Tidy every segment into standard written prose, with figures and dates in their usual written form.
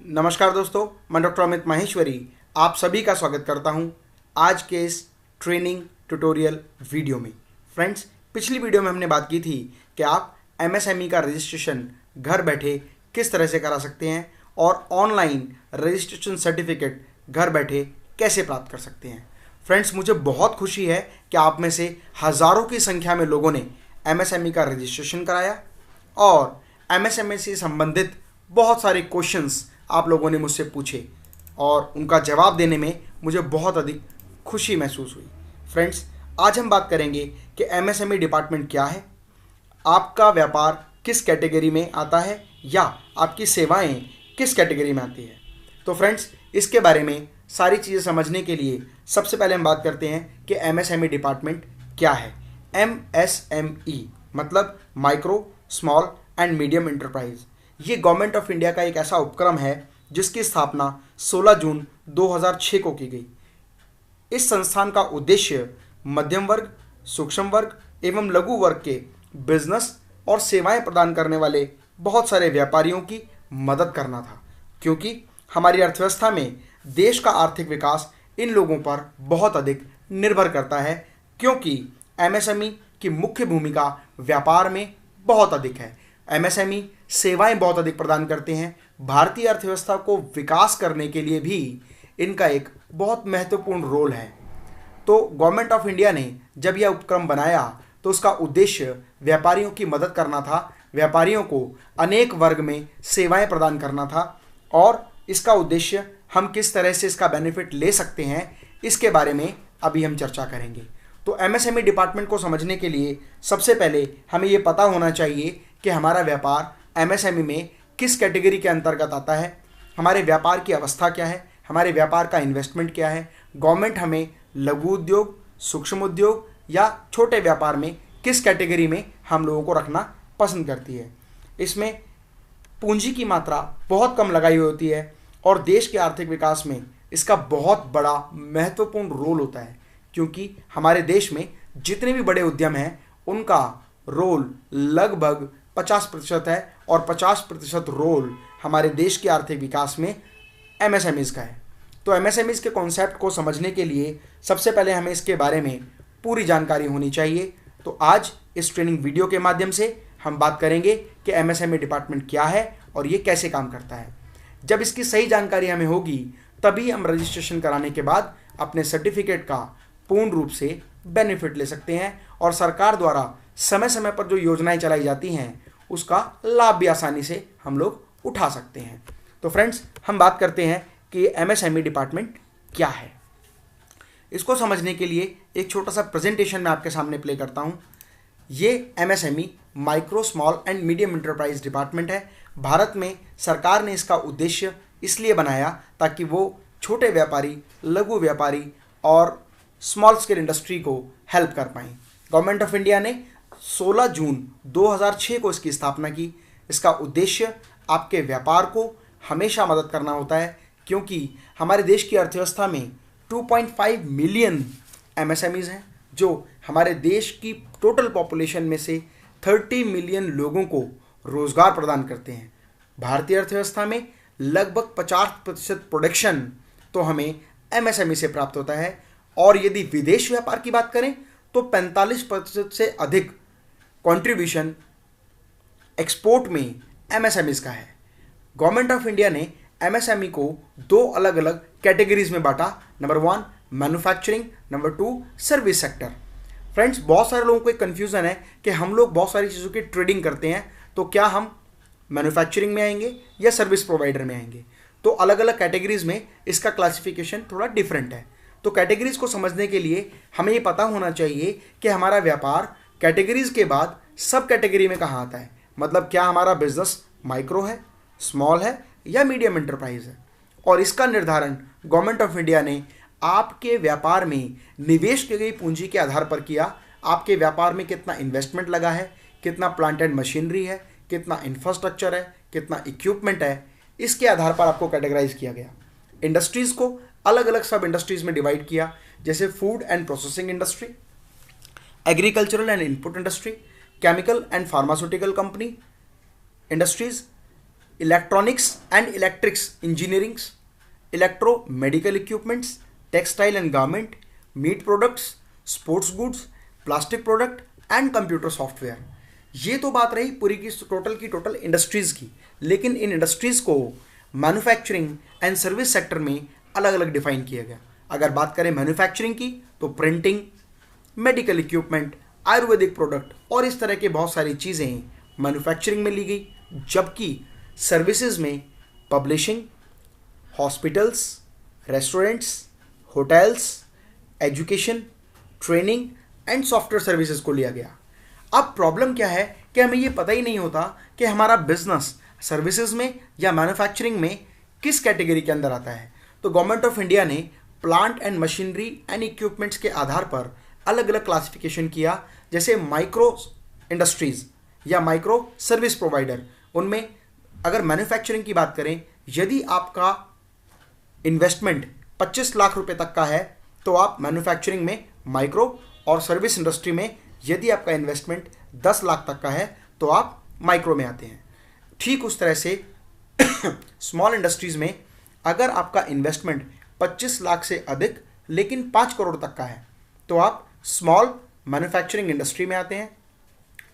नमस्कार दोस्तों, मैं डॉक्टर अमित माहेश्वरी आप सभी का स्वागत करता हूं आज के इस ट्रेनिंग ट्यूटोरियल वीडियो में। फ्रेंड्स, पिछली वीडियो में हमने बात की थी कि आप एमएसएमई का रजिस्ट्रेशन घर बैठे किस तरह से करा सकते हैं और ऑनलाइन रजिस्ट्रेशन सर्टिफिकेट घर बैठे कैसे प्राप्त कर सकते हैं। फ्रेंड्स, मुझे बहुत खुशी है कि आप में से हज़ारों की संख्या में लोगों ने एमएसएमई का रजिस्ट्रेशन कराया और एमएसएमई से संबंधित बहुत सारे क्वेश्चंस आप लोगों ने मुझसे पूछे और उनका जवाब देने में मुझे बहुत अधिक खुशी महसूस हुई। फ्रेंड्स, आज हम बात करेंगे कि एमएसएमई डिपार्टमेंट क्या है, आपका व्यापार किस कैटेगरी में आता है या आपकी सेवाएं किस कैटेगरी में आती है। तो फ्रेंड्स, इसके बारे में सारी चीज़ें समझने के लिए सबसे पहले हम बात करते हैं कि एमएसएमई डिपार्टमेंट क्या है। एमएसएमई मतलब micro, small and medium enterprise. ये गवर्नमेंट ऑफ इंडिया का एक ऐसा उपक्रम है जिसकी स्थापना 16 जून 2006 को की गई। इस संस्थान का उद्देश्य मध्यम वर्ग, सूक्ष्म वर्ग एवं लघु वर्ग के बिजनेस और सेवाएं प्रदान करने वाले बहुत सारे व्यापारियों की मदद करना था, क्योंकि हमारी अर्थव्यवस्था में देश का आर्थिक विकास इन लोगों पर बहुत अधिक निर्भर करता है, क्योंकि एमएसएमई की मुख्य भूमिका व्यापार में बहुत अधिक है। एमएसएमई सेवाएं बहुत अधिक प्रदान करते हैं। भारतीय अर्थव्यवस्था को विकास करने के लिए भी इनका एक बहुत महत्वपूर्ण रोल है। तो गवर्नमेंट ऑफ इंडिया ने जब यह उपक्रम बनाया तो उसका उद्देश्य व्यापारियों की मदद करना था, व्यापारियों को अनेक वर्ग में सेवाएं प्रदान करना था और इसका उद्देश्य हम किस तरह से इसका बेनिफिट ले सकते हैं इसके बारे में अभी हम चर्चा करेंगे। तो एमएसएमई डिपार्टमेंट को समझने के लिए सबसे पहले हमें ये पता होना चाहिए कि हमारा व्यापार एमएसएमई में किस कैटेगरी के अंतर्गत आता है, हमारे व्यापार की अवस्था क्या है, हमारे व्यापार का इन्वेस्टमेंट क्या है, गवर्नमेंट हमें लघु उद्योग, सूक्ष्म उद्योग या छोटे व्यापार में किस कैटेगरी में हम लोगों को रखना पसंद करती है। इसमें पूंजी की मात्रा बहुत कम लगाई हुई होती है और देश के आर्थिक विकास में इसका बहुत बड़ा महत्वपूर्ण रोल होता है, क्योंकि हमारे देश में जितने भी बड़े उद्यम हैं उनका रोल लगभग 50% है और 50% रोल हमारे देश के आर्थिक विकास में एमएसएमईज़ का है। तो एमएसएमईज़ के कॉन्सेप्ट को समझने के लिए सबसे पहले हमें इसके बारे में पूरी जानकारी होनी चाहिए। तो आज इस ट्रेनिंग वीडियो के माध्यम से हम बात करेंगे कि एमएसएमई डिपार्टमेंट क्या है और ये कैसे काम करता है। जब इसकी सही जानकारी हमें होगी तभी हम रजिस्ट्रेशन कराने के बाद अपने सर्टिफिकेट का पूर्ण रूप से बेनिफिट ले सकते हैं और सरकार द्वारा समय समय पर जो योजनाएं चलाई जाती हैं उसका लाभ भी आसानी से हम लोग उठा सकते हैं। तो फ्रेंड्स, हम बात करते हैं कि एमएसएमई डिपार्टमेंट क्या है। इसको समझने के लिए एक छोटा सा प्रेजेंटेशन मैं आपके सामने प्ले करता हूं। ये MSME micro, small and medium enterprise department है। भारत में सरकार ने इसका उद्देश्य इसलिए बनाया ताकि वो छोटे व्यापारी, लघु व्यापारी और स्मॉल स्केल इंडस्ट्री को हेल्प कर पाएँ। गवर्नमेंट ऑफ इंडिया ने 16 जून 2006 को इसकी स्थापना की। इसका उद्देश्य आपके व्यापार को हमेशा मदद करना होता है, क्योंकि हमारे देश की अर्थव्यवस्था में 2.5 मिलियन एमएसएमईज़ हैं जो हमारे देश की टोटल पॉपुलेशन में से 30 मिलियन लोगों को रोज़गार प्रदान करते हैं। भारतीय अर्थव्यवस्था में लगभग 50% प्रोडक्शन तो हमें एमएसएमई से प्राप्त होता है और यदि विदेश व्यापार की बात करें तो 45% से अधिक कंट्रीब्यूशन एक्सपोर्ट में एमएसएमईज़ का है। गवर्नमेंट ऑफ इंडिया ने एमएसएमई को दो अलग अलग कैटेगरीज में बांटा। Number 1 manufacturing, number 2 service sector. Friends, बहुत सारे लोगों को एक कन्फ्यूज़न है कि हम लोग बहुत सारी चीज़ों की ट्रेडिंग करते हैं, तो क्या हम मैन्युफैक्चरिंग में आएंगे या सर्विस प्रोवाइडर में आएंगे। तो अलग अलग कैटेगरीज में इसका क्लासिफिकेशन थोड़ा डिफरेंट है। तो कैटेगरीज को समझने के लिए हमें ये पता होना चाहिए कि हमारा व्यापार कैटेगरीज के बाद सब कैटेगरी में कहाँ आता है। मतलब क्या हमारा बिजनेस माइक्रो है, स्मॉल है या मीडियम एंटरप्राइज है। और इसका निर्धारण गवर्नमेंट ऑफ इंडिया ने आपके व्यापार में निवेश की गई पूंजी के आधार पर किया। आपके व्यापार में कितना इन्वेस्टमेंट लगा है, कितना प्लांट एंड मशीनरी है, कितना इंफ्रास्ट्रक्चर है, कितना इक्विपमेंट है, इसके आधार पर आपको कैटेगराइज किया गया। इंडस्ट्रीज़ को अलग अलग सब इंडस्ट्रीज़ में डिवाइड किया, जैसे food and processing industry, agricultural and input industry, chemical and pharmaceutical company industries, electronics and electrics engineerings, electro medical equipments, textile and garment, meat products, sports goods, plastic product and computer software. ये तो बात रही पूरी की total industries की, लेकिन इन industries को manufacturing and service sector में अलग अलग डिफाइन किया गया। अगर बात करें मैन्युफैक्चरिंग की तो printing, medical equipment, Ayurvedic product और इस तरह के बहुत सारी चीज़ें मैन्युफैक्चरिंग में ली गई, जबकि सर्विसेज में publishing, hospitals, restaurants, hotels, education, training and software services को लिया गया। अब प्रॉब्लम क्या है कि हमें ये पता ही नहीं होता कि हमारा बिजनेस सर्विसेज में या मैन्युफैक्चरिंग में किस कैटेगरी के अंदर आता है। तो गवर्नमेंट ऑफ इंडिया ने plant and machinery and equipments के आधार पर अलग अलग क्लासिफिकेशन किया, जैसे माइक्रो इंडस्ट्रीज या माइक्रो सर्विस प्रोवाइडर। उनमें अगर मैन्युफैक्चरिंग की बात करें, यदि आपका इन्वेस्टमेंट 25 लाख रुपए तक का है तो आप मैन्युफैक्चरिंग में माइक्रो, और सर्विस इंडस्ट्री में यदि आपका इन्वेस्टमेंट 10 लाख तक का है तो आप माइक्रो में आते हैं। ठीक उस तरह से स्मॉल इंडस्ट्रीज में अगर आपका इन्वेस्टमेंट 25 लाख से अधिक लेकिन 5 करोड़ तक का है तो आप स्मॉल मैन्युफैक्चरिंग इंडस्ट्री में आते हैं,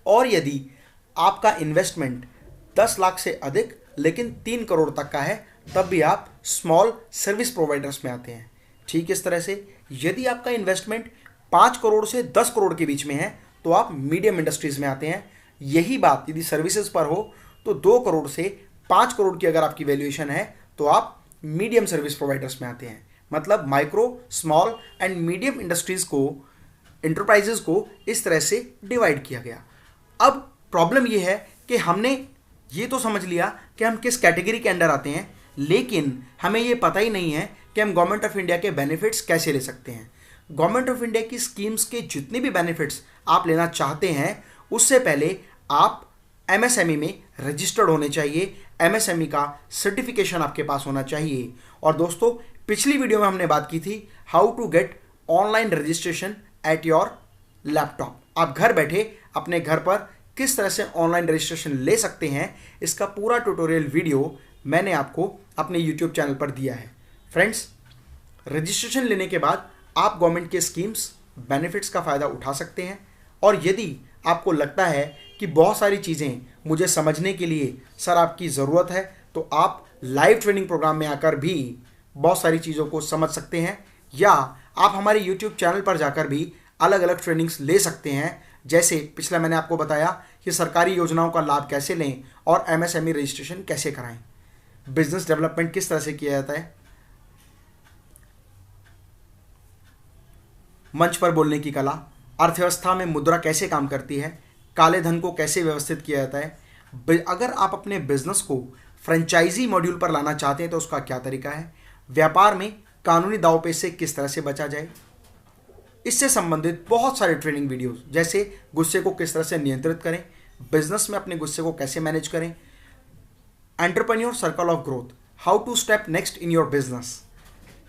और यदि आपका इन्वेस्टमेंट 10 लाख से अधिक लेकिन 3 करोड़ तक का है तब भी आप स्मॉल सर्विस प्रोवाइडर्स में आते हैं। ठीक इस तरह से यदि आपका इन्वेस्टमेंट 5 करोड़ से 10 करोड़ के बीच में है तो आप मीडियम इंडस्ट्रीज में आते हैं। यही बात यदि सर्विसेज पर हो तो 2 करोड़ से 5 करोड़ की अगर आपकी वैल्यूएशन है तो आप मीडियम सर्विस प्रोवाइडर्स में आते हैं। मतलब micro, small and medium industries को, इंटरप्राइजेज को इस तरह से डिवाइड किया गया। अब प्रॉब्लम यह है कि हमने ये तो समझ लिया कि हम किस कैटेगरी के अंडर आते हैं, लेकिन हमें ये पता ही नहीं है कि हम गवर्नमेंट ऑफ इंडिया के बेनिफिट्स कैसे ले सकते हैं। गवर्नमेंट ऑफ इंडिया की स्कीम्स के जितने भी बेनिफिट्स आप लेना चाहते हैं उससे पहले आप एमएसएमई में रजिस्टर्ड होने चाहिए। एमएसएमई का सर्टिफिकेशन आपके पास होना चाहिए। और दोस्तों, पिछली वीडियो में हमने बात की थी how to get online registration at your laptop. आप घर बैठे अपने घर पर किस तरह से ऑनलाइन रजिस्ट्रेशन ले सकते हैं, इसका पूरा ट्यूटोरियल वीडियो मैंने आपको अपने यूट्यूब चैनल पर दिया है। फ्रेंड्स, रजिस्ट्रेशन लेने के बाद आप गवर्नमेंट के स्कीम्स, बेनिफिट्स का फ़ायदा उठा सकते हैं। और यदि आपको लगता है कि बहुत सारी चीज़ें मुझे समझने के लिए सर आपकी ज़रूरत है तो आप लाइव ट्रेनिंग प्रोग्राम में आकर भी बहुत सारी चीज़ों को समझ सकते हैं, या आप हमारे यूट्यूब चैनल पर जाकर भी अलग अलग ट्रेनिंग्स ले सकते हैं। जैसे पिछला मैंने आपको बताया कि सरकारी योजनाओं का लाभ कैसे लें और एमएसएमई रजिस्ट्रेशन कैसे कराएं, बिजनेस डेवलपमेंट किस तरह से किया जाता है, मंच पर बोलने की कला, अर्थव्यवस्था में मुद्रा कैसे काम करती है, काले धन को कैसे व्यवस्थित किया जाता है। अगर आप अपने बिजनेस को फ्रेंचाइजी मॉड्यूल पर लाना चाहते हैं तो उसका क्या तरीका है, व्यापार में कानूनी दांवपेच से किस तरह से बचा जाए, इससे संबंधित बहुत सारे ट्रेनिंग वीडियोस, जैसे गुस्से को किस तरह से नियंत्रित करें, बिजनेस में अपने गुस्से को कैसे मैनेज करें, entrepreneur circle of growth, how to step next in your business,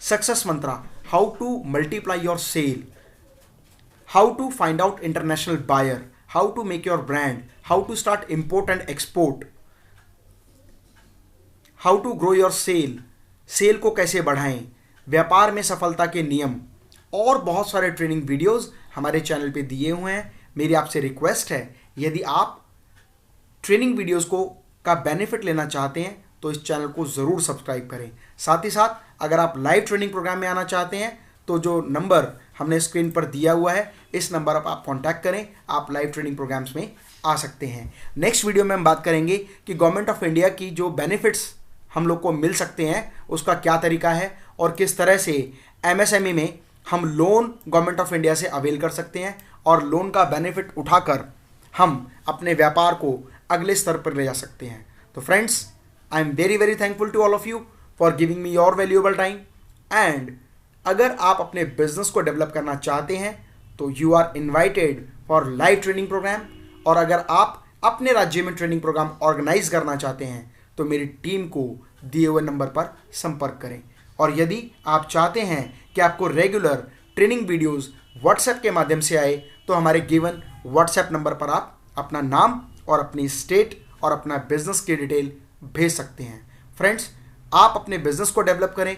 success mantra, how to multiply your sale, how to find out international buyer, how to make your brand, how to start import and export, how to grow your sale, sale को कैसे बढ़ाएं, व्यापार में सफलता के नियम, और बहुत सारे ट्रेनिंग वीडियोस हमारे चैनल पे दिए हुए हैं। मेरी आपसे रिक्वेस्ट है, यदि आप ट्रेनिंग वीडियोस को का बेनिफिट लेना चाहते हैं तो इस चैनल को ज़रूर सब्सक्राइब करें। साथ ही साथ अगर आप लाइव ट्रेनिंग प्रोग्राम में आना चाहते हैं तो जो नंबर हमने स्क्रीन पर दिया हुआ है, इस नंबर पर आप कॉन्टैक्ट करें, आप लाइव ट्रेनिंग प्रोग्राम्स में आ सकते हैं। नेक्स्ट वीडियो में हम बात करेंगे कि गवर्नमेंट ऑफ इंडिया की जो बेनिफिट्स हम लोग को मिल सकते हैं उसका क्या तरीका है, और किस तरह से एमएसएमई में हम लोन गवर्नमेंट ऑफ इंडिया से अवेल कर सकते हैं, और लोन का बेनिफिट उठाकर हम अपने व्यापार को अगले स्तर पर ले जा सकते हैं। तो friends, I am very thankful to all of you for giving me your valuable time. And अगर आप अपने बिजनेस को डेवलप करना चाहते हैं तो you are invited for live training program, और अगर आप अपने राज्य में ट्रेनिंग प्रोग्राम ऑर्गेनाइज करना चाहते हैं तो मेरी टीम को दिए हुए नंबर पर संपर्क करें। और यदि आप चाहते हैं कि आपको रेगुलर ट्रेनिंग वीडियोस व्हाट्सएप के माध्यम से आए तो हमारे गिवन व्हाट्सएप नंबर पर आप अपना नाम और अपनी स्टेट और अपना बिजनेस की डिटेल भेज सकते हैं। फ्रेंड्स, आप अपने बिजनेस को डेवलप करें।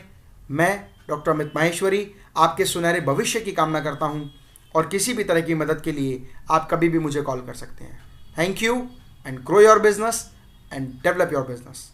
मैं डॉक्टर अमित माहेश्वरी आपके सुनहरे भविष्य की कामना करता हूं और किसी भी तरह की मदद के लिए आप कभी भी मुझे कॉल कर सकते हैं। Thank you and grow your business and develop your business.